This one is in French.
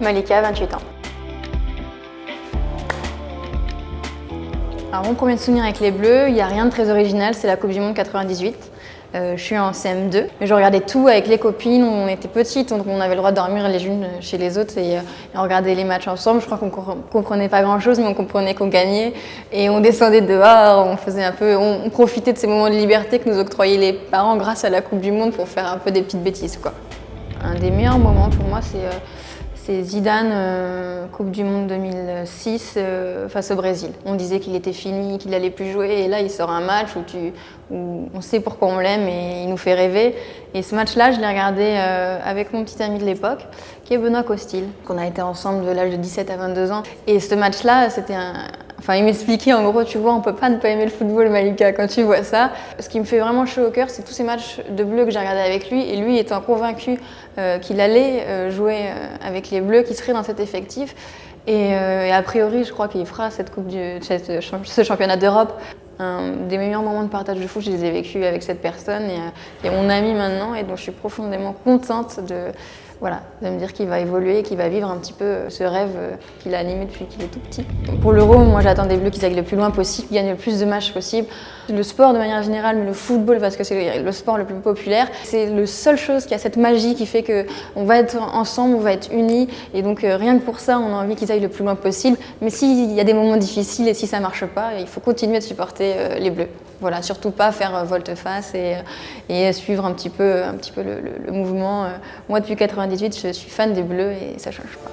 Malika, 28 ans. Alors mon premier souvenir avec les Bleus, il n'y a rien de très original, c'est la Coupe du Monde 98. Je suis en CM2, mais je regardais tout avec les copines, on était petites, donc on avait le droit de dormir les unes chez les autres et on regardait les matchs ensemble. Je crois qu'on comprenait pas grand chose, mais on comprenait qu'on gagnait et on descendait dehors, on profitait de ces moments de liberté que nous octroyaient les parents grâce à la Coupe du Monde pour faire un peu des petites bêtises, quoi. Un des meilleurs moments pour moi, c'est Zidane, Coupe du Monde 2006 face au Brésil. On disait qu'il était fini, qu'il allait plus jouer, et là il sort un match où on sait pourquoi on l'aime et il nous fait rêver. Et ce match-là, je l'ai regardé avec mon petit ami de l'époque, qui est Benoît Costil, qu'on a été ensemble de l'âge de 17 à 22 ans. Et ce match-là, il m'expliquait en gros, tu vois, on peut pas ne pas aimer le football, Malika, quand tu vois ça. Ce qui me fait vraiment chaud au cœur, c'est tous ces matchs de Bleus que j'ai regardés avec lui, et lui étant convaincu qu'il allait jouer avec les Bleus, qu'il serait dans cet effectif. Et a priori, je crois qu'il fera ce championnat d'Europe. Un des meilleurs moments de partage de foot, je les ai vécus avec cette personne et mon ami maintenant, et donc je suis profondément contente de me dire qu'il va évoluer, qu'il va vivre un petit peu ce rêve qu'il a animé depuis qu'il est tout petit. Donc pour l'Euro, moi j'attends des Bleus qu'ils aillent le plus loin possible, qu'ils gagnent le plus de matchs possible. Le sport de manière générale, mais le football parce que c'est le sport le plus populaire, c'est la seule chose qui a cette magie qui fait qu'on va être ensemble, on va être unis, et donc rien que pour ça, on a envie qu'ils aillent le plus loin possible. Mais s'il y a des moments difficiles et si ça marche pas, il faut continuer de supporter les Bleus. Voilà, surtout pas faire volte-face et suivre un petit peu le mouvement. Moi, depuis 98, je suis fan des Bleus et ça change pas.